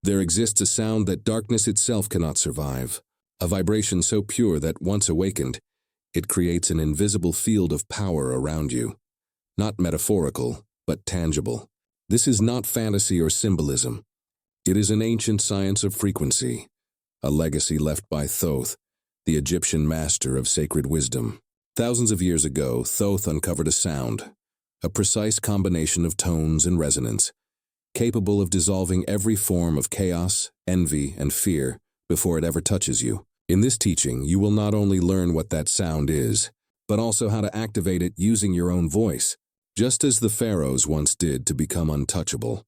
There exists a sound that darkness itself cannot survive, a vibration so pure that once awakened, it creates an invisible field of power around you. Not metaphorical, but tangible. This is not fantasy or symbolism. It is an ancient science of frequency, a legacy left by Thoth, the Egyptian master of sacred wisdom. Thousands of years ago, Thoth uncovered a sound, a precise combination of tones and resonance, capable of dissolving every form of chaos, envy, and fear before it ever touches you. In this teaching, you will not only learn what that sound is, but also how to activate it using your own voice, just as the pharaohs once did to become untouchable.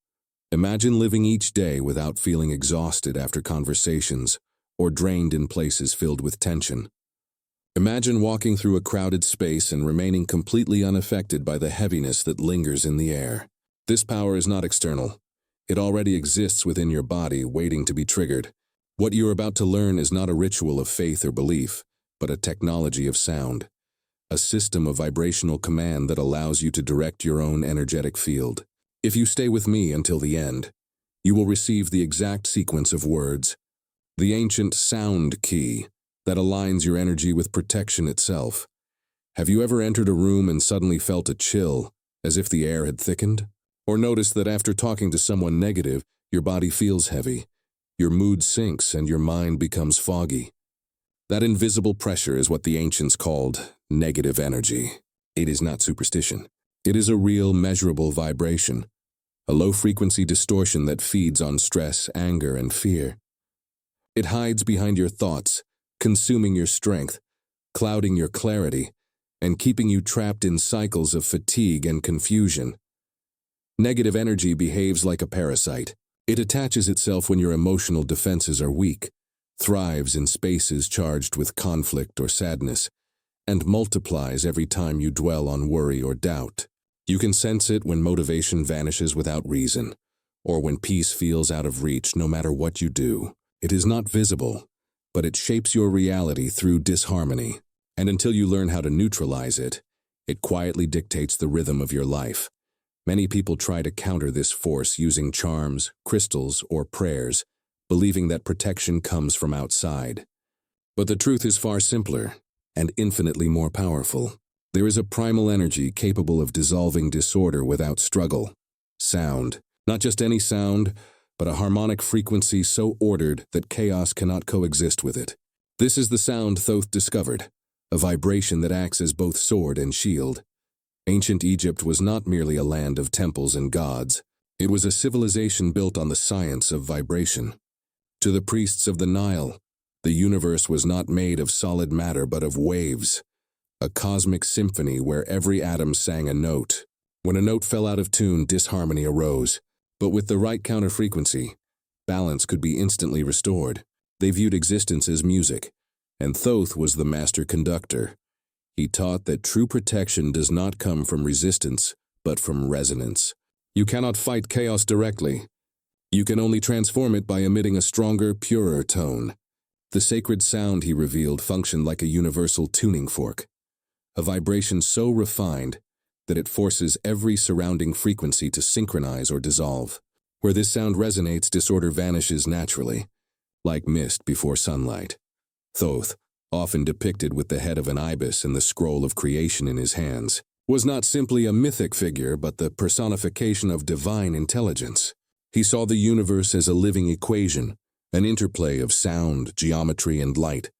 Imagine living each day without feeling exhausted after conversations or drained in places filled with tension. Imagine walking through a crowded space and remaining completely unaffected by the heaviness that lingers in the air. This power is not external. It already exists within your body, waiting to be triggered. What you're about to learn is not a ritual of faith or belief, but a technology of sound, a system of vibrational command that allows you to direct your own energetic field. If you stay with me until the end, you will receive the exact sequence of words, the ancient sound key that aligns your energy with protection itself. Have you ever entered a room and suddenly felt a chill, as if the air had thickened? Or noticed that after talking to someone negative, your body feels heavy, your mood sinks, and your mind becomes foggy? That invisible pressure is what the ancients called negative energy. It is not superstition. It is a real, measurable vibration, a low-frequency distortion that feeds on stress, anger, and fear. It hides behind your thoughts, consuming your strength, clouding your clarity, and keeping you trapped in cycles of fatigue and confusion. Negative energy behaves like a parasite. It attaches itself when your emotional defenses are weak, thrives in spaces charged with conflict or sadness, and multiplies every time you dwell on worry or doubt. You can sense it when motivation vanishes without reason, or when peace feels out of reach no matter what you do. It is not visible, but it shapes your reality through disharmony, and until you learn how to neutralize it, it quietly dictates the rhythm of your life. Many people try to counter this force using charms, crystals, or prayers, believing that protection comes from outside. But the truth is far simpler and infinitely more powerful. There is a primal energy capable of dissolving disorder without struggle. Sound. Not just any sound, but a harmonic frequency so ordered that chaos cannot coexist with it. This is the sound Thoth discovered, a vibration that acts as both sword and shield. Ancient Egypt was not merely a land of temples and gods. It was a civilization built on the science of vibration. To the priests of the Nile, the universe was not made of solid matter but of waves, a cosmic symphony where every atom sang a note. When a note fell out of tune, disharmony arose. But with the right counter-frequency, balance could be instantly restored. They viewed existence as music, and Thoth was the master conductor. He taught that true protection does not come from resistance, but from resonance. You cannot fight chaos directly. You can only transform it by emitting a stronger, purer tone. The sacred sound, he revealed, functioned like a universal tuning fork, a vibration so refined that it forces every surrounding frequency to synchronize or dissolve. Where this sound resonates, disorder vanishes naturally, like mist before sunlight. Thoth, often depicted with the head of an ibis and the scroll of creation in his hands, was not simply a mythic figure but the personification of divine intelligence. He saw the universe as a living equation, an interplay of sound, geometry, and light.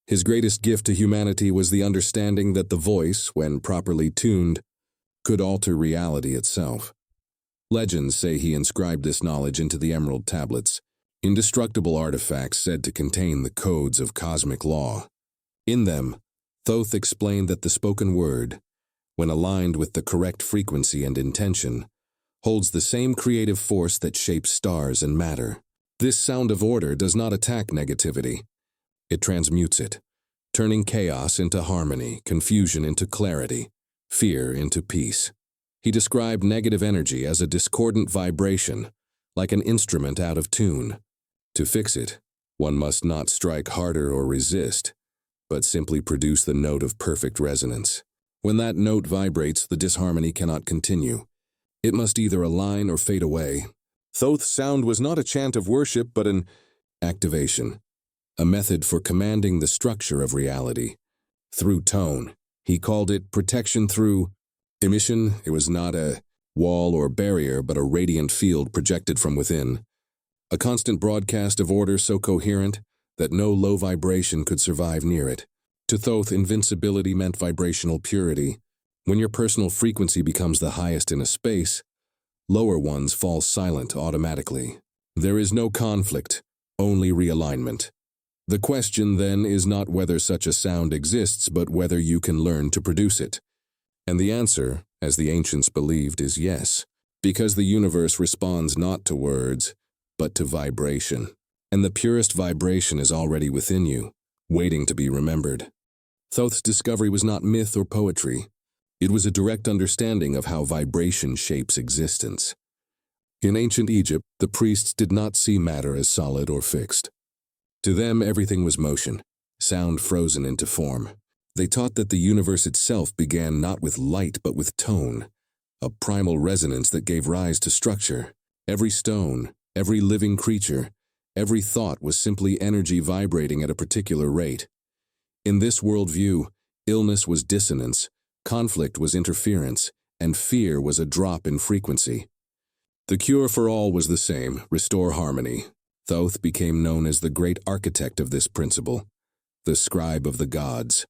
His greatest gift to humanity was the understanding that the voice, when properly tuned, could alter reality itself. Legends say he inscribed this knowledge into the emerald tablets, indestructible artifacts said to contain the codes of cosmic law. In them, Thoth explained that the spoken word, when aligned with the correct frequency and intention, holds the same creative force that shapes stars and matter. This sound of order does not attack negativity. It transmutes it, turning chaos into harmony, confusion into clarity, fear into peace. He described negative energy as a discordant vibration, like an instrument out of tune. To fix it, one must not strike harder or resist, but simply produce the note of perfect resonance. When that note vibrates, the disharmony cannot continue. It must either align or fade away. Thoth's sound was not a chant of worship, but an activation, a method for commanding the structure of reality. Through tone, he called it protection through emission. It was not a wall or barrier, but a radiant field projected from within. A constant broadcast of order so coherent that no low vibration could survive near it. To Thoth, invincibility meant vibrational purity. When your personal frequency becomes the highest in a space, lower ones fall silent automatically. There is no conflict, only realignment. The question then is not whether such a sound exists, but whether you can learn to produce it. And the answer, as the ancients believed, is yes, because the universe responds not to words, but to vibration. And the purest vibration is already within you, waiting to be remembered. Thoth's discovery was not myth or poetry. It was a direct understanding of how vibration shapes existence. In ancient Egypt, the priests did not see matter as solid or fixed. To them, everything was motion, sound frozen into form. They taught that the universe itself began not with light but with tone, a primal resonance that gave rise to structure. Every stone, every living creature, every thought was simply energy vibrating at a particular rate. In this worldview, illness was dissonance, conflict was interference, and fear was a drop in frequency. The cure for all was the same: restore harmony. Thoth became known as the great architect of this principle, the scribe of the gods,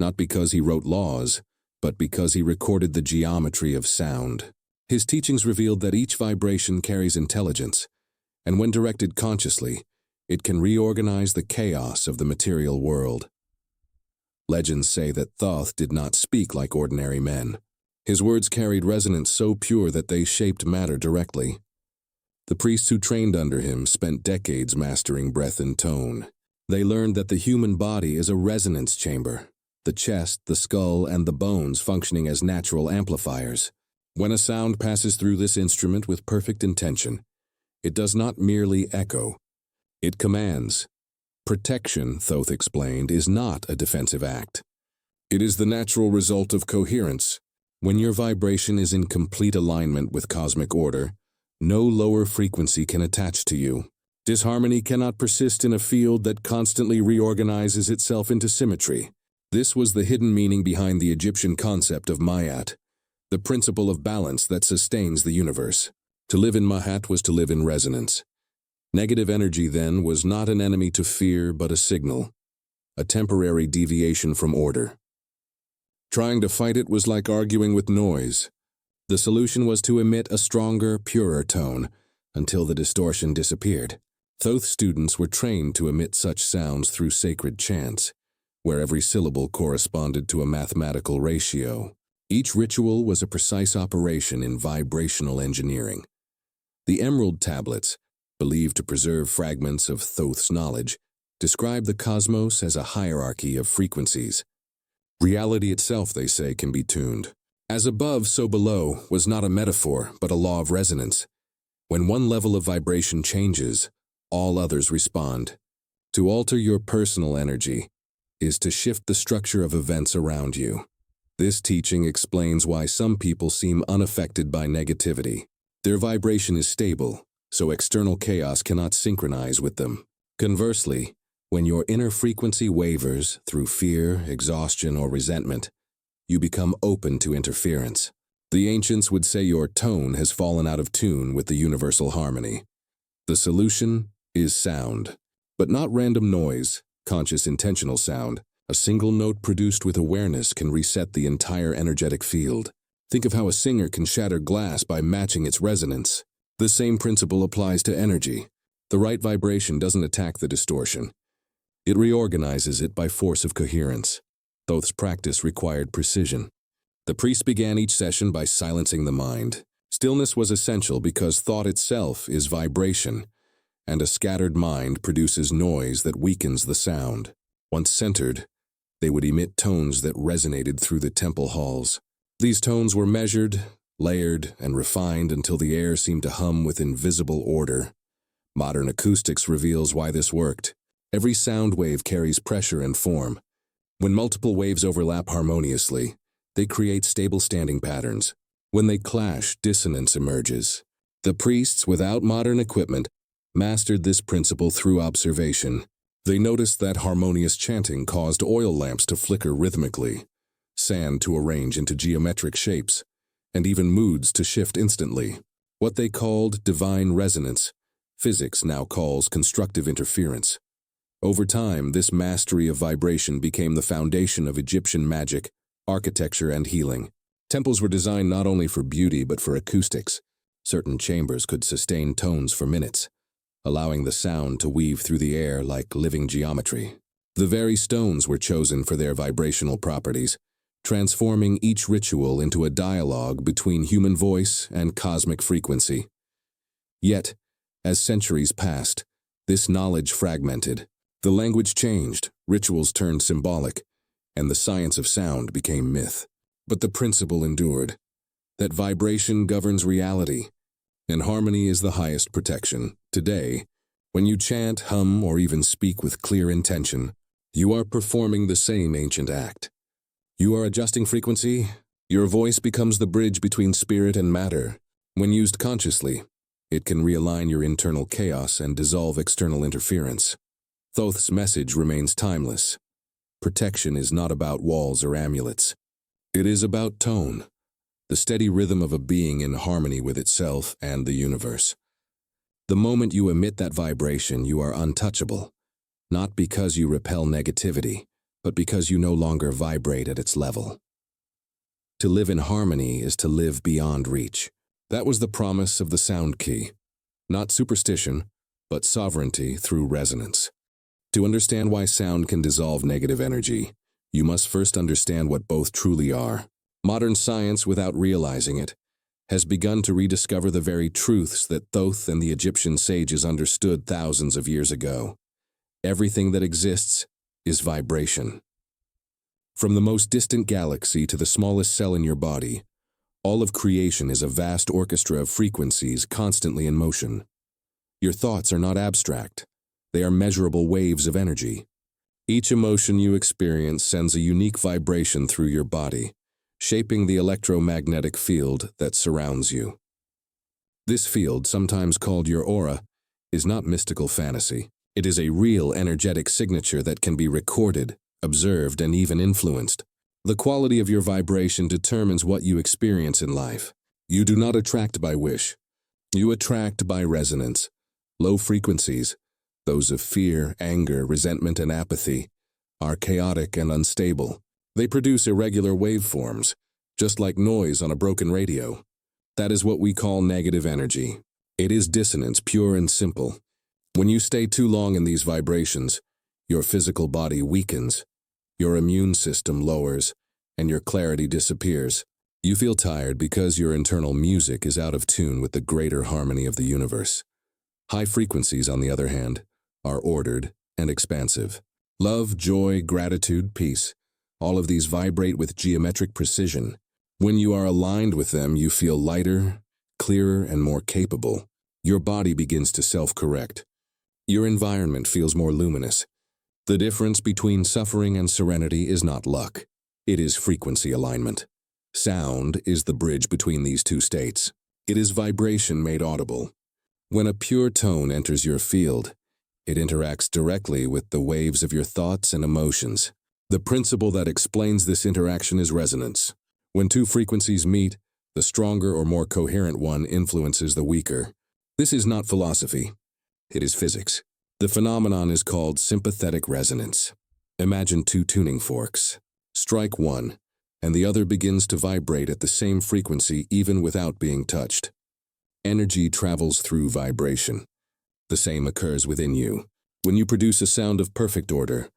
not because he wrote laws, but because he recorded the geometry of sound. His teachings revealed that each vibration carries intelligence, and when directed consciously, it can reorganize the chaos of the material world. Legends say that Thoth did not speak like ordinary men. His words carried resonance so pure that they shaped matter directly. The priests who trained under him spent decades mastering breath and tone. They learned that the human body is a resonance chamber, the chest, the skull, and the bones functioning as natural amplifiers. When a sound passes through this instrument with perfect intention, it does not merely echo, it commands. Protection, Thoth explained, is not a defensive act. It is the natural result of coherence. When your vibration is in complete alignment with cosmic order, no lower frequency can attach to you. Disharmony cannot persist in a field that constantly reorganizes itself into symmetry. This was the hidden meaning behind the Egyptian concept of Mayat, the principle of balance that sustains the universe. To live in Mahat was to live in resonance. Negative energy, then, was not an enemy to fear, but a signal, a temporary deviation from order. Trying to fight it was like arguing with noise. The solution was to emit a stronger, purer tone until the distortion disappeared. Thoth students were trained to emit such sounds through sacred chants, where every syllable corresponded to a mathematical ratio. Each ritual was a precise operation in vibrational engineering. The Emerald Tablets, believed to preserve fragments of Thoth's knowledge, describe the cosmos as a hierarchy of frequencies. Reality itself, they say, can be tuned. As above, so below was not a metaphor, but a law of resonance. When one level of vibration changes, all others respond. To alter your personal energy is to shift the structure of events around you. This teaching explains why some people seem unaffected by negativity. Their vibration is stable, so external chaos cannot synchronize with them. Conversely, when your inner frequency wavers through fear, exhaustion, or resentment, you become open to interference. The ancients would say your tone has fallen out of tune with the universal harmony. The solution is sound, but not random noise, conscious intentional sound. A single note produced with awareness can reset the entire energetic field. Think of how a singer can shatter glass by matching its resonance. The same principle applies to energy. The right vibration doesn't attack the distortion. It reorganizes it by force of coherence. Thoth's practice required precision. The priest began each session by silencing the mind. Stillness was essential because thought itself is vibration, and a scattered mind produces noise that weakens the sound. Once centered, they would emit tones that resonated through the temple halls. These tones were measured, layered, and refined until the air seemed to hum with invisible order. Modern acoustics reveals why this worked. Every sound wave carries pressure and form. When multiple waves overlap harmoniously, they create stable standing patterns. When they clash, dissonance emerges. The priests, without modern equipment, mastered this principle through observation. They noticed that harmonious chanting caused oil lamps to flicker rhythmically, sand to arrange into geometric shapes, and even moods to shift instantly. What they called divine resonance, physics now calls constructive interference. Over time, this mastery of vibration became the foundation of Egyptian magic, architecture, and healing. Temples were designed not only for beauty but for acoustics. Certain chambers could sustain tones for minutes, allowing the sound to weave through the air like living geometry. The very stones were chosen for their vibrational properties, transforming each ritual into a dialogue between human voice and cosmic frequency. Yet, as centuries passed, this knowledge fragmented. The language changed, rituals turned symbolic, and the science of sound became myth. But the principle endured, that vibration governs reality, and harmony is the highest protection. Today, when you chant, hum, or even speak with clear intention, you are performing the same ancient act. You are adjusting frequency. Your voice becomes the bridge between spirit and matter. When used consciously, it can realign your internal chaos and dissolve external interference. Thoth's message remains timeless. Protection is not about walls or amulets. It is about tone, the steady rhythm of a being in harmony with itself and the universe. The moment you emit that vibration, you are untouchable, not because you repel negativity, but because you no longer vibrate at its level. To live in harmony is to live beyond reach. That was the promise of the sound key. Not superstition, but sovereignty through resonance. To understand why sound can dissolve negative energy, you must first understand what both truly are. Modern science, without realizing it, has begun to rediscover the very truths that Thoth and the Egyptian sages understood thousands of years ago. Everything that exists is vibration. From the most distant galaxy to the smallest cell in your body, all of creation is a vast orchestra of frequencies constantly in motion. Your thoughts are not abstract. They are measurable waves of energy. Each emotion you experience sends a unique vibration through your body, shaping the electromagnetic field that surrounds you. This field, sometimes called your aura, is not mystical fantasy. It is a real energetic signature that can be recorded, observed, and even influenced. The quality of your vibration determines what you experience in life. You do not attract by wish. You attract by resonance. Low frequencies, those of fear, anger, resentment, and apathy, are chaotic and unstable. They produce irregular waveforms, just like noise on a broken radio. That is what we call negative energy. It is dissonance, pure and simple. When you stay too long in these vibrations, your physical body weakens, your immune system lowers, and your clarity disappears. You feel tired because your internal music is out of tune with the greater harmony of the universe. High frequencies, on the other hand, are ordered and expansive. Love, joy, gratitude, peace, all of these vibrate with geometric precision. When you are aligned with them, you feel lighter, clearer, and more capable. Your body begins to self-correct. Your environment feels more luminous. The difference between suffering and serenity is not luck. It is frequency alignment. Sound is the bridge between these two states. It is vibration made audible. When a pure tone enters your field, it interacts directly with the waves of your thoughts and emotions. The principle that explains this interaction is resonance. When two frequencies meet, the stronger or more coherent one influences the weaker. This is not philosophy. It is physics. The phenomenon is called sympathetic resonance. Imagine two tuning forks. Strike one, and the other begins to vibrate at the same frequency even without being touched. Energy travels through vibration. The same occurs within you. When you produce a sound of perfect order,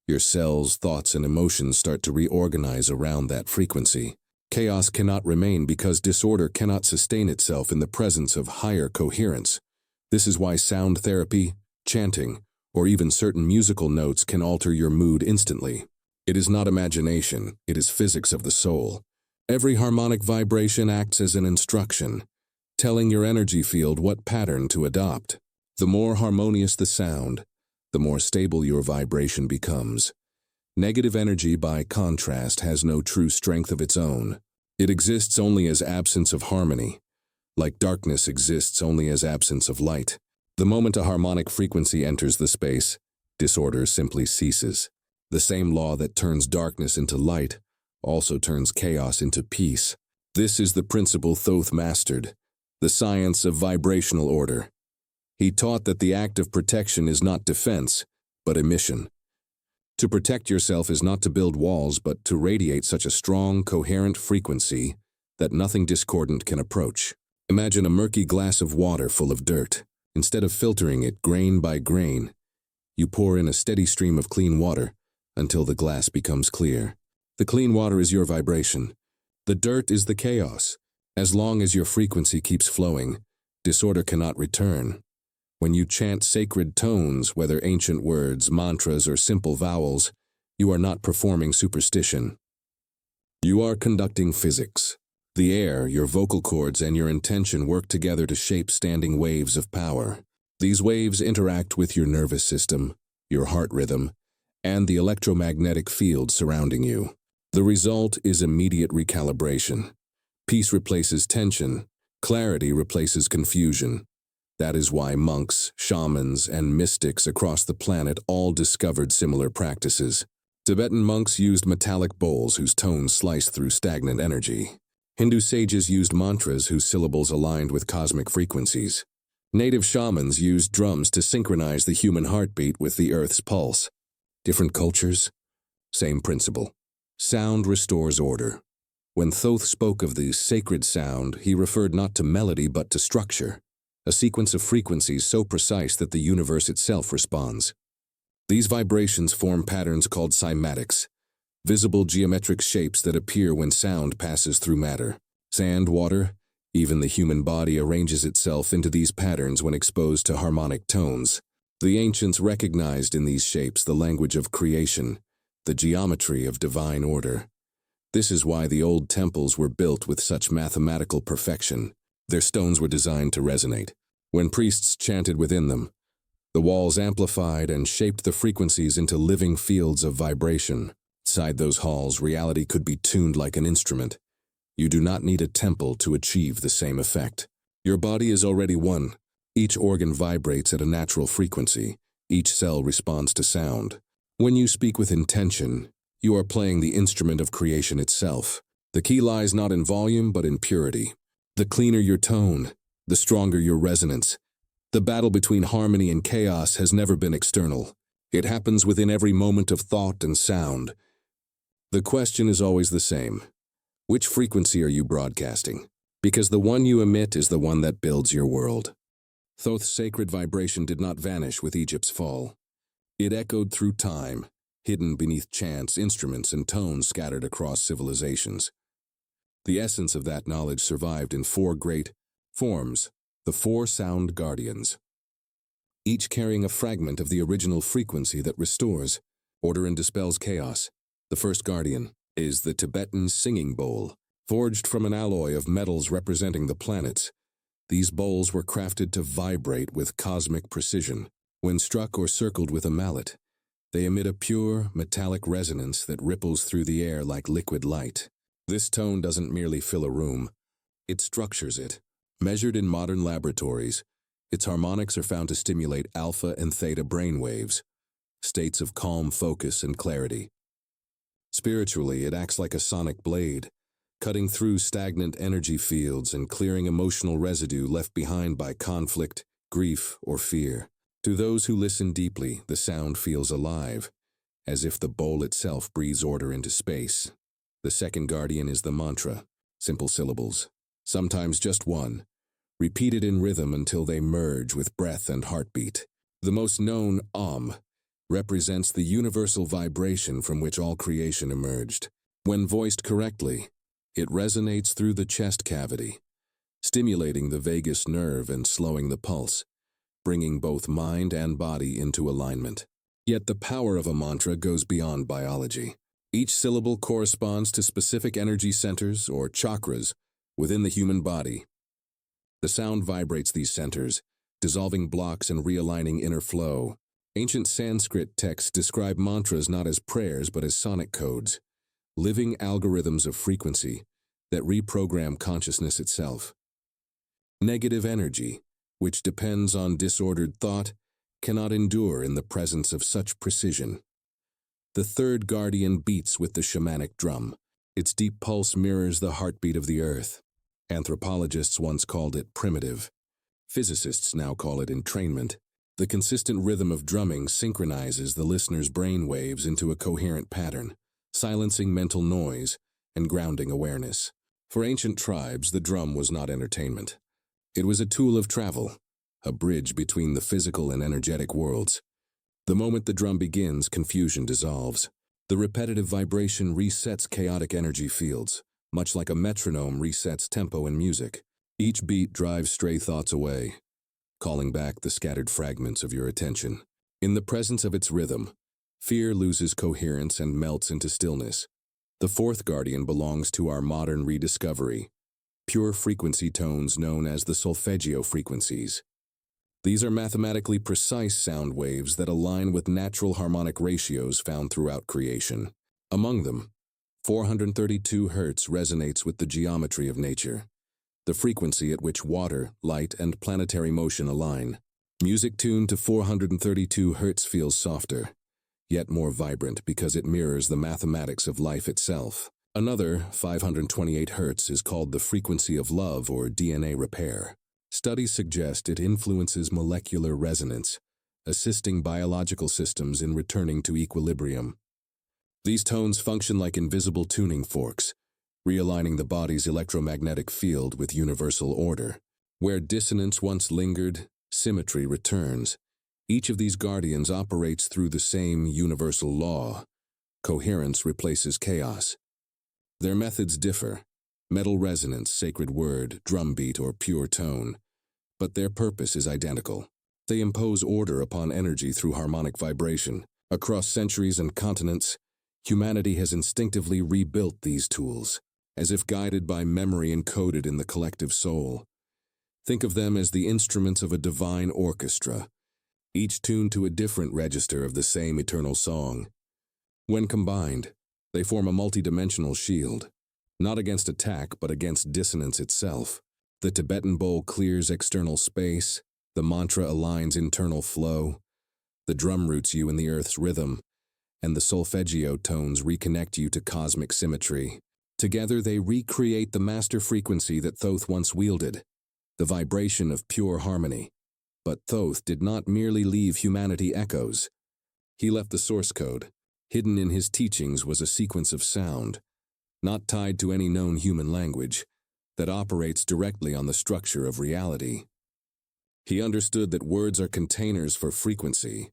your cells, thoughts, and emotions start to reorganize around that frequency. Chaos cannot remain because disorder cannot sustain itself in the presence of higher coherence. This is why sound therapy, chanting, or even certain musical notes can alter your mood instantly. It is not imagination, it is physics of the soul. Every harmonic vibration acts as an instruction, telling your energy field what pattern to adopt. The more harmonious the sound, the more stable your vibration becomes. Negative energy, by contrast, has no true strength of its own. It exists only as absence of harmony. like darkness exists only as absence of light. The moment a harmonic frequency enters the space, disorder simply ceases. The same law that turns darkness into light also turns chaos into peace. This is the principle Thoth mastered, the science of vibrational order. He taught that the act of protection is not defense, but emission. To protect yourself is not to build walls, but to radiate such a strong, coherent frequency that nothing discordant can approach. Imagine a murky glass of water full of dirt. Instead of filtering it grain by grain, you pour in a steady stream of clean water until the glass becomes clear. The clean water is your vibration. The dirt is the chaos. As long as your frequency keeps flowing, disorder cannot return. When you chant sacred tones, whether ancient words, mantras, or simple vowels, you are not performing superstition. You are conducting physics. The air, your vocal cords, and your intention work together to shape standing waves of power. These waves interact with your nervous system, your heart rhythm, and the electromagnetic field surrounding you. The result is immediate recalibration. Peace replaces tension. Clarity replaces confusion. That is why monks, shamans, and mystics across the planet all discovered similar practices. Tibetan monks used metallic bowls whose tones sliced through stagnant energy. Hindu sages used mantras whose syllables aligned with cosmic frequencies. Native shamans used drums to synchronize the human heartbeat with the earth's pulse. Different cultures, same principle. Sound restores order. When Thoth spoke of the sacred sound, he referred not to melody but to structure, a sequence of frequencies so precise that the universe itself responds. These vibrations form patterns called cymatics, visible geometric shapes that appear when sound passes through matter. Sand, water, even the human body arranges itself into these patterns when exposed to harmonic tones. The ancients recognized in these shapes the language of creation, the geometry of divine order. This is why the old temples were built with such mathematical perfection. Their stones were designed to resonate. When priests chanted within them, the walls amplified and shaped the frequencies into living fields of vibration. Inside those halls, reality could be tuned like an instrument. You do not need a temple to achieve the same effect. Your body is already one. Each organ vibrates at a natural frequency. Each cell responds to sound. When you speak with intention, you are playing the instrument of creation itself. The key lies not in volume, but in purity. The cleaner your tone, the stronger your resonance. The battle between harmony and chaos has never been external. It happens within every moment of thought and sound. The question is always the same. Which frequency are you broadcasting? Because the one you emit is the one that builds your world. Thoth's sacred vibration did not vanish with Egypt's fall. It echoed through time, hidden beneath chants, instruments, and tones scattered across civilizations. The essence of that knowledge survived in 4 great forms, the 4 sound guardians, each carrying a fragment of the original frequency that restores order and dispels chaos. The first guardian is the Tibetan singing bowl, forged from an alloy of metals representing the planets. These bowls were crafted to vibrate with cosmic precision. When struck or circled with a mallet, they emit a pure, metallic resonance that ripples through the air like liquid light. This tone doesn't merely fill a room, it structures it. Measured in modern laboratories, its harmonics are found to stimulate alpha and theta brainwaves, states of calm focus and clarity. Spiritually, it acts like a sonic blade, cutting through stagnant energy fields and clearing emotional residue left behind by conflict, grief, or fear. To those who listen deeply, the sound feels alive, as if the bowl itself breathes order into space. The second guardian is the mantra, simple syllables, sometimes just one, repeated in rhythm until they merge with breath and heartbeat. The most known, Om, represents the universal vibration from which all creation emerged. When voiced correctly, it resonates through the chest cavity, stimulating the vagus nerve and slowing the pulse, bringing both mind and body into alignment. Yet the power of a mantra goes beyond biology. Each syllable corresponds to specific energy centers or chakras within the human body. The sound vibrates these centers, dissolving blocks and realigning inner flow. Ancient Sanskrit texts describe mantras not as prayers but as sonic codes, living algorithms of frequency that reprogram consciousness itself. Negative energy, which depends on disordered thought, cannot endure in the presence of such precision. The third guardian beats with the shamanic drum. Its deep pulse mirrors the heartbeat of the earth. Anthropologists once called it primitive. Physicists now call it entrainment. The consistent rhythm of drumming synchronizes the listener's brain waves into a coherent pattern, silencing mental noise and grounding awareness. For ancient tribes, the drum was not entertainment. It was a tool of travel, a bridge between the physical and energetic worlds. The moment the drum begins, confusion dissolves. The repetitive vibration resets chaotic energy fields, much like a metronome resets tempo in music. Each beat drives stray thoughts away, calling back the scattered fragments of your attention. In the presence of its rhythm, fear loses coherence and melts into stillness. The fourth guardian belongs to our modern rediscovery, pure frequency tones known as the solfeggio frequencies. These are mathematically precise sound waves that align with natural harmonic ratios found throughout creation. Among them, 432 Hz resonates with the geometry of nature, the frequency at which water, light, and planetary motion align. Music tuned to 432 Hz feels softer, yet more vibrant because it mirrors the mathematics of life itself. Another, 528 Hz, is called the frequency of love or DNA repair. Studies suggest it influences molecular resonance, assisting biological systems in returning to equilibrium. These tones function like invisible tuning forks, realigning the body's electromagnetic field with universal order. Where dissonance once lingered, symmetry returns. Each of these guardians operates through the same universal law. Coherence replaces chaos. Their methods differ: metal resonance, sacred word, drumbeat, or pure tone. But their purpose is identical. They impose order upon energy through harmonic vibration. Across centuries and continents, humanity has instinctively rebuilt these tools, as if guided by memory encoded in the collective soul. Think of them as the instruments of a divine orchestra, each tuned to a different register of the same eternal song. When combined, they form a multidimensional shield, not against attack but against dissonance itself. The Tibetan bowl clears external space, the mantra aligns internal flow, the drum roots you in the earth's rhythm, and the solfeggio tones reconnect you to cosmic symmetry. Together they recreate the master frequency that Thoth once wielded, the vibration of pure harmony. But Thoth did not merely leave humanity echoes. He left the source code. Hidden in his teachings was a sequence of sound, not tied to any known human language, that operates directly on the structure of reality. He understood that words are containers for frequency,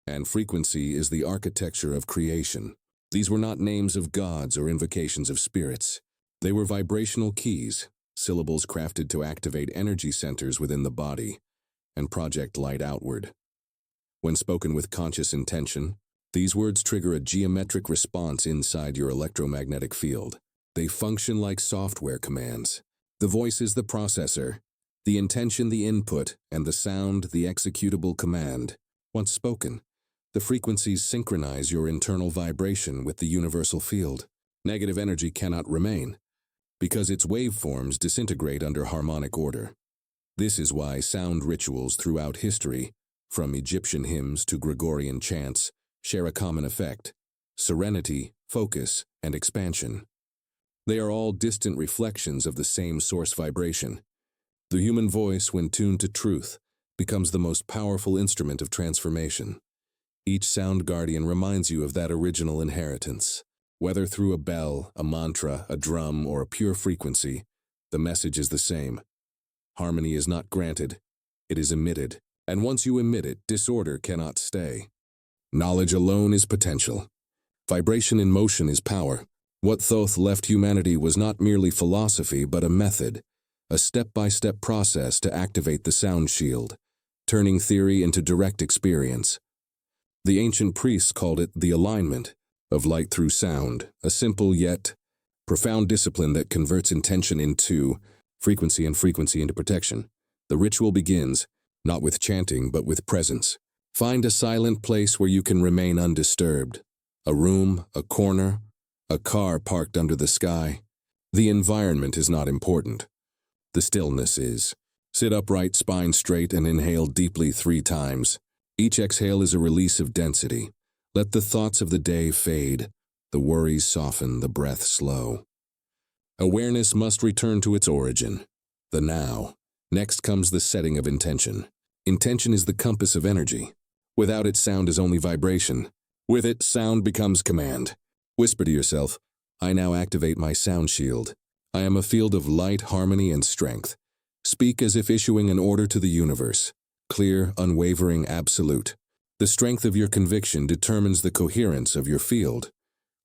and frequency is the architecture of creation. These were not names of gods or invocations of spirits. They were vibrational keys, syllables crafted to activate energy centers within the body and project light outward. When spoken with conscious intention, these words trigger a geometric response inside your electromagnetic field. They function like software commands. The voice is the processor, the intention the input, and the sound the executable command. Once spoken, the frequencies synchronize your internal vibration with the universal field. Negative energy cannot remain, because its waveforms disintegrate under harmonic order. This is why sound rituals throughout history, from Egyptian hymns to Gregorian chants, share a common effect: serenity, focus, and expansion. They are all distant reflections of the same source vibration. The human voice, when tuned to truth, becomes the most powerful instrument of transformation. Each sound guardian reminds you of that original inheritance. Whether through a bell, a mantra, a drum, or a pure frequency, the message is the same. Harmony is not granted, it is emitted. And once you emit it, disorder cannot stay. Knowledge alone is potential. Vibration in motion is power. What Thoth left humanity was not merely philosophy, but a method, a step-by-step process to activate the sound shield, turning theory into direct experience. The ancient priests called it the alignment of light through sound, a simple yet profound discipline that converts intention into frequency and frequency into protection. The ritual begins, not with chanting, but with presence. Find a silent place where you can remain undisturbed. A room, a corner, a car parked under the sky. The environment is not important. The stillness is. Sit upright, spine straight, and inhale deeply 3 times. Each exhale is a release of density. Let the thoughts of the day fade, the worries soften, the breath slow. Awareness must return to its origin, the now. Next comes the setting of intention. Intention is the compass of energy. Without it, sound is only vibration. With it, sound becomes command. Whisper to yourself, I now activate my sound shield. I am a field of light, harmony, and strength. Speak as if issuing an order to the universe. Clear, unwavering, absolute. The strength of your conviction determines the coherence of your field.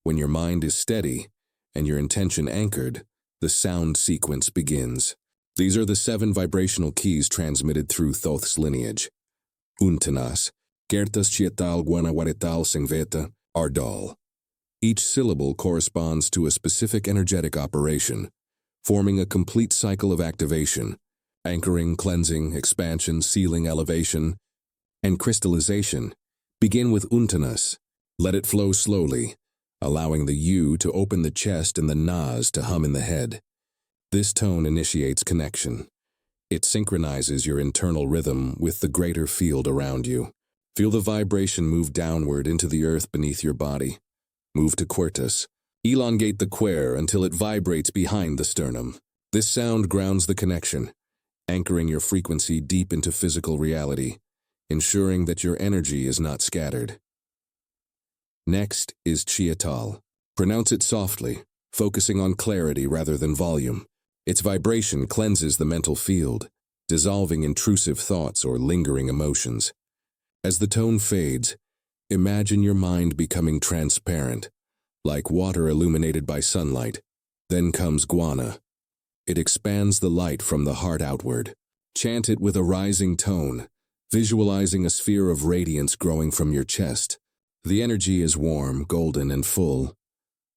When your mind is steady and your intention anchored, the sound sequence begins. These are the 7 vibrational keys transmitted through Thoth's lineage. Untanas, Gertas Chietal Guanawaretal Singveta, Ardal. Each syllable corresponds to a specific energetic operation, forming a complete cycle of activation, anchoring, cleansing, expansion, sealing, elevation, and crystallization. Begin with Untanas. Let it flow slowly, allowing the U to open the chest and the Nas to hum in the head. This tone initiates connection. It synchronizes your internal rhythm with the greater field around you. Feel the vibration move downward into the earth beneath your body. Move to Quertus. Elongate the quer until it vibrates behind the sternum. This sound grounds the connection, anchoring your frequency deep into physical reality, ensuring that your energy is not scattered. Next is Chiatal. Pronounce it softly, focusing on clarity rather than volume. Its vibration cleanses the mental field, dissolving intrusive thoughts or lingering emotions. As the tone fades, imagine your mind becoming transparent, like water illuminated by sunlight. Then comes Guana. It expands the light from the heart outward. Chant it with a rising tone, visualizing a sphere of radiance growing from your chest. The energy is warm, golden, and full.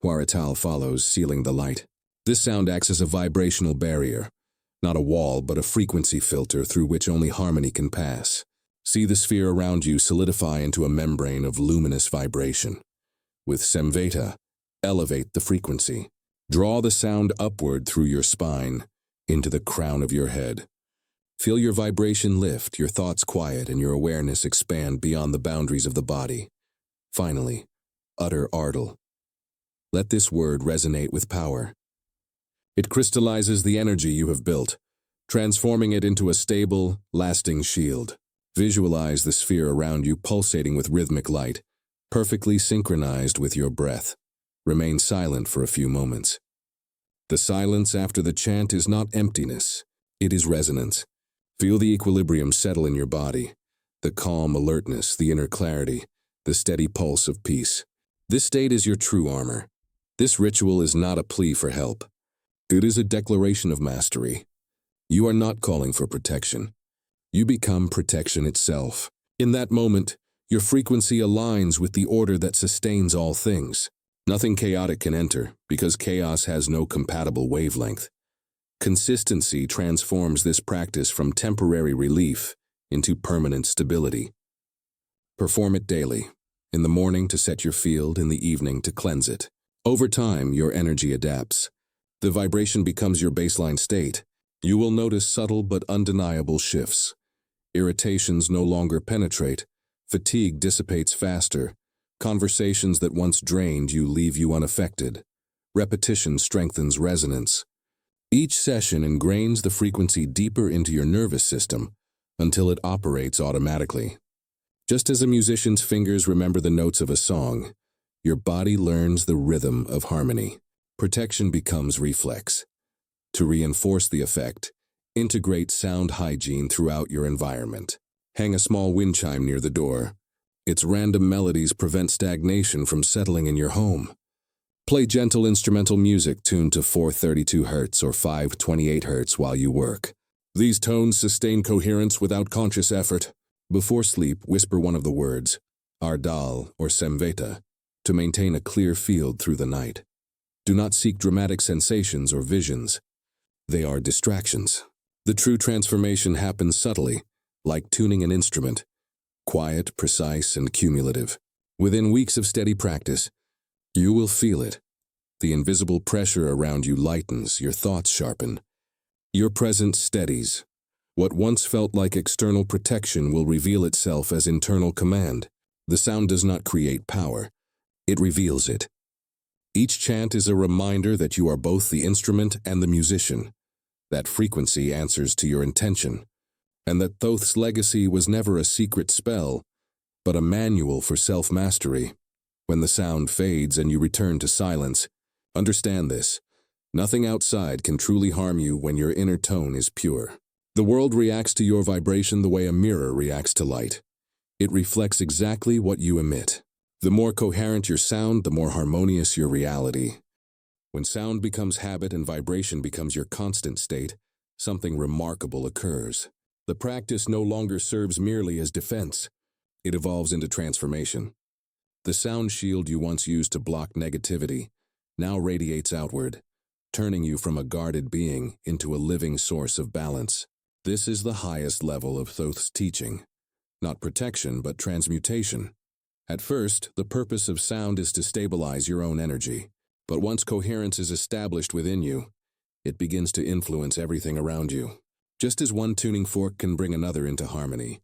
Huaratal follows, sealing the light. This sound acts as a vibrational barrier, not a wall but a frequency filter through which only harmony can pass. See the sphere around you solidify into a membrane of luminous vibration. With Samveta, elevate the frequency. Draw the sound upward through your spine, into the crown of your head. Feel your vibration lift, your thoughts quiet, and your awareness expand beyond the boundaries of the body. Finally, utter Ardal. Let this word resonate with power. It crystallizes the energy you have built, transforming it into a stable, lasting shield. Visualize the sphere around you pulsating with rhythmic light, perfectly synchronized with your breath. Remain silent for a few moments. The silence after the chant is not emptiness, it is resonance. Feel the equilibrium settle in your body, the calm alertness, the inner clarity, the steady pulse of peace. This state is your true armor. This ritual is not a plea for help. It is a declaration of mastery. You are not calling for protection. You become protection itself. In that moment, your frequency aligns with the order that sustains all things. Nothing chaotic can enter, because chaos has no compatible wavelength. Consistency transforms this practice from temporary relief into permanent stability. Perform it daily, in the morning to set your field, in the evening to cleanse it. Over time, your energy adapts. The vibration becomes your baseline state. You will notice subtle but undeniable shifts. Irritations no longer penetrate. Fatigue dissipates faster. Conversations that once drained you leave you unaffected. Repetition strengthens resonance. Each session ingrains the frequency deeper into your nervous system until it operates automatically. Just as a musician's fingers remember the notes of a song, your body learns the rhythm of harmony. Protection becomes reflex. To reinforce the effect, integrate sound hygiene throughout your environment. Hang a small wind chime near the door. Its random melodies prevent stagnation from settling in your home. Play gentle instrumental music tuned to 432 Hz or 528 Hz while you work. These tones sustain coherence without conscious effort. Before sleep, whisper one of the words, Ardal or Samveta, to maintain a clear field through the night. Do not seek dramatic sensations or visions. They are distractions. The true transformation happens subtly, like tuning an instrument. Quiet, precise, and cumulative. Within weeks of steady practice, you will feel it. The invisible pressure around you lightens, your thoughts sharpen. Your presence steadies. What once felt like external protection will reveal itself as internal command. The sound does not create power, it reveals it. Each chant is a reminder that you are both the instrument and the musician, that frequency answers to your intention, and that Thoth's legacy was never a secret spell, but a manual for self-mastery. When the sound fades and you return to silence, understand this: nothing outside can truly harm you when your inner tone is pure. The world reacts to your vibration the way a mirror reacts to light. It reflects exactly what you emit. The more coherent your sound, the more harmonious your reality. When sound becomes habit and vibration becomes your constant state, something remarkable occurs. The practice no longer serves merely as defense. It evolves into transformation. The sound shield you once used to block negativity now radiates outward, turning you from a guarded being into a living source of balance. This is the highest level of Thoth's teaching. Not protection, but transmutation. At first, the purpose of sound is to stabilize your own energy. But once coherence is established within you, it begins to influence everything around you. Just as one tuning fork can bring another into harmony,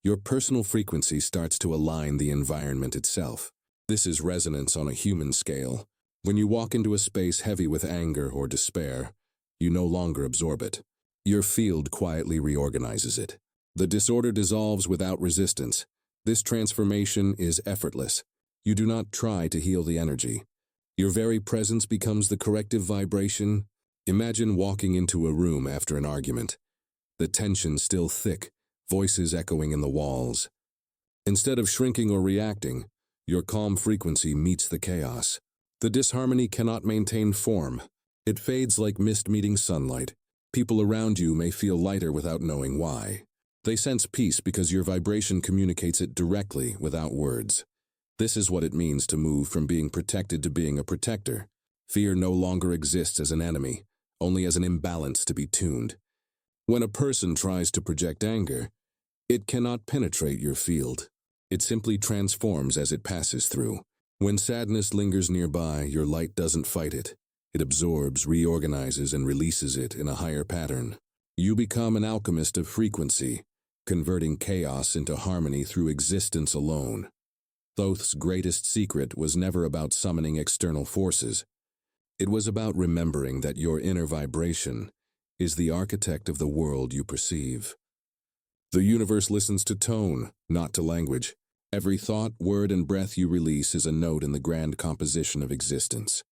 your personal frequency starts to align the environment itself. This is resonance on a human scale. When you walk into a space heavy with anger or despair, you no longer absorb it. Your field quietly reorganizes it. The disorder dissolves without resistance. This transformation is effortless. You do not try to heal the energy. Your very presence becomes the corrective vibration. Imagine walking into a room after an argument. The tension still thick, voices echoing in the walls. Instead of shrinking or reacting, your calm frequency meets the chaos. The disharmony cannot maintain form. It fades like mist meeting sunlight. People around you may feel lighter without knowing why. They sense peace because your vibration communicates it directly without words. This is what it means to move from being protected to being a protector. Fear no longer exists as an enemy, only as an imbalance to be tuned. When a person tries to project anger, it cannot penetrate your field. It simply transforms as it passes through. When sadness lingers nearby, your light doesn't fight it. It absorbs, reorganizes, and releases it in a higher pattern. You become an alchemist of frequency, converting chaos into harmony through existence alone. Thoth's greatest secret was never about summoning external forces. It was about remembering that your inner vibration is the architect of the world you perceive. The universe listens to tone, not to language. Every thought, word, and breath you release is a note in the grand composition of existence.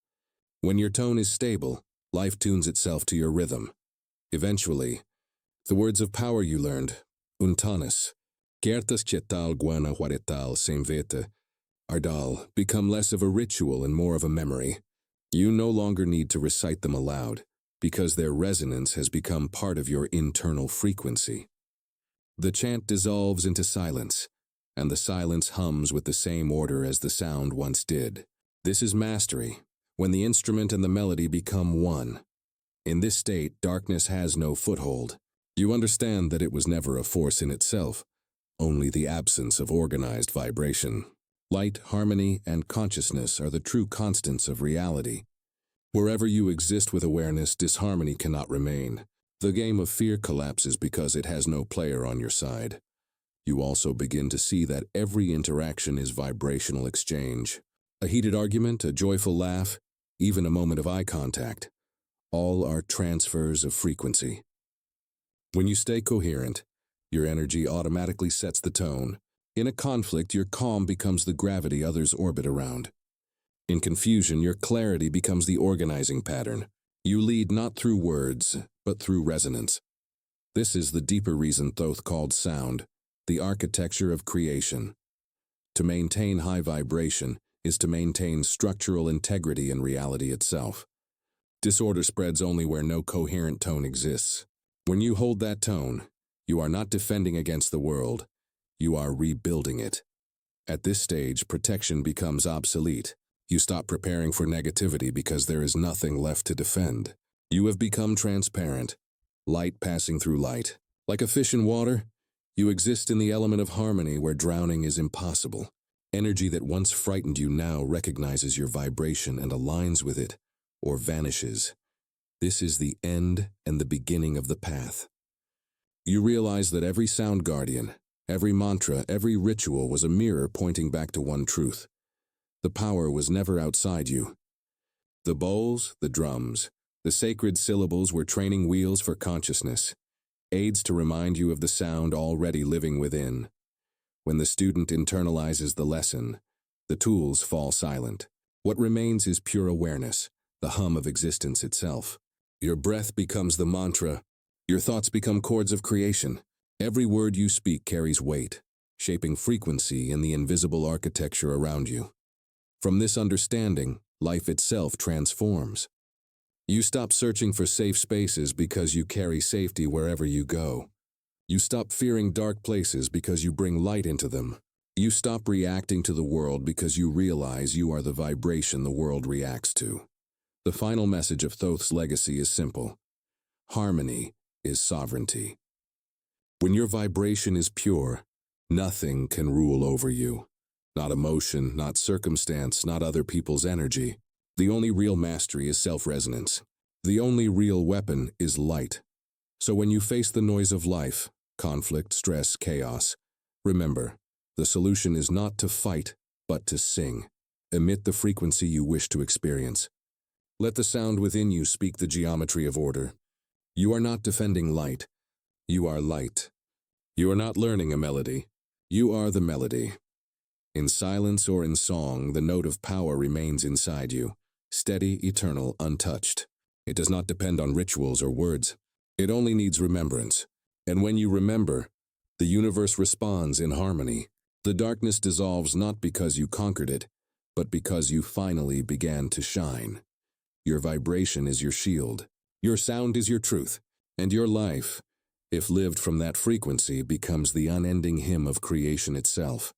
When your tone is stable, life tunes itself to your rhythm. Eventually, the words of power you learned, untanis, Gertas chetal guana huaretal semvete, ardal, become less of a ritual and more of a memory. You no longer need to recite them aloud, because their resonance has become part of your internal frequency. The chant dissolves into silence, and the silence hums with the same order as the sound once did. This is mastery, when the instrument and the melody become one. In this state, darkness has no foothold. You understand that it was never a force in itself, only the absence of organized vibration. Light, harmony, and consciousness are the true constants of reality. Wherever you exist with awareness, disharmony cannot remain. The game of fear collapses because it has no player on your side. You also begin to see that every interaction is vibrational exchange. A heated argument, a joyful laugh, even a moment of eye contact. All are transfers of frequency. When you stay coherent, your energy automatically sets the tone. In a conflict, your calm becomes the gravity others orbit around. In confusion, your clarity becomes the organizing pattern. You lead not through words, but through resonance. This is the deeper reason Thoth called sound, the architecture of creation. To maintain high vibration is to maintain structural integrity in reality itself. Disorder spreads only where no coherent tone exists. When you hold that tone, you are not defending against the world, you are rebuilding it. At this stage, protection becomes obsolete. You stop preparing for negativity because there is nothing left to defend. You have become transparent, light passing through light. Like a fish in water, you exist in the element of harmony where drowning is impossible. Energy that once frightened you now recognizes your vibration and aligns with it, or vanishes. This is the end and the beginning of the path. You realize that every sound guardian, every mantra, every ritual was a mirror pointing back to one truth. The power was never outside you. The bowls, the drums, the sacred syllables were training wheels for consciousness, aids to remind you of the sound already living within. When the student internalizes the lesson, the tools fall silent. What remains is pure awareness, the hum of existence itself. Your breath becomes the mantra. Your thoughts become chords of creation. Every word you speak carries weight, shaping frequency in the invisible architecture around you. From this understanding, life itself transforms. You stop searching for safe spaces because you carry safety wherever you go. You stop fearing dark places because you bring light into them. You stop reacting to the world because you realize you are the vibration the world reacts to. The final message of Thoth's legacy is simple. Harmony is sovereignty. When your vibration is pure, nothing can rule over you. Not emotion, not circumstance, not other people's energy. The only real mastery is self-resonance. The only real weapon is light. So when you face the noise of life, conflict, stress, chaos, remember, the solution is not to fight, but to sing. Emit the frequency you wish to experience. Let the sound within you speak the geometry of order. You are not defending light. You are light. You are not learning a melody. You are the melody. In silence or in song, the note of power remains inside you, steady, eternal, untouched. It does not depend on rituals or words. It only needs remembrance. And when you remember, the universe responds in harmony. The darkness dissolves not because you conquered it, but because you finally began to shine. Your vibration is your shield. Your sound is your truth. And your life, if lived from that frequency, becomes the unending hymn of creation itself.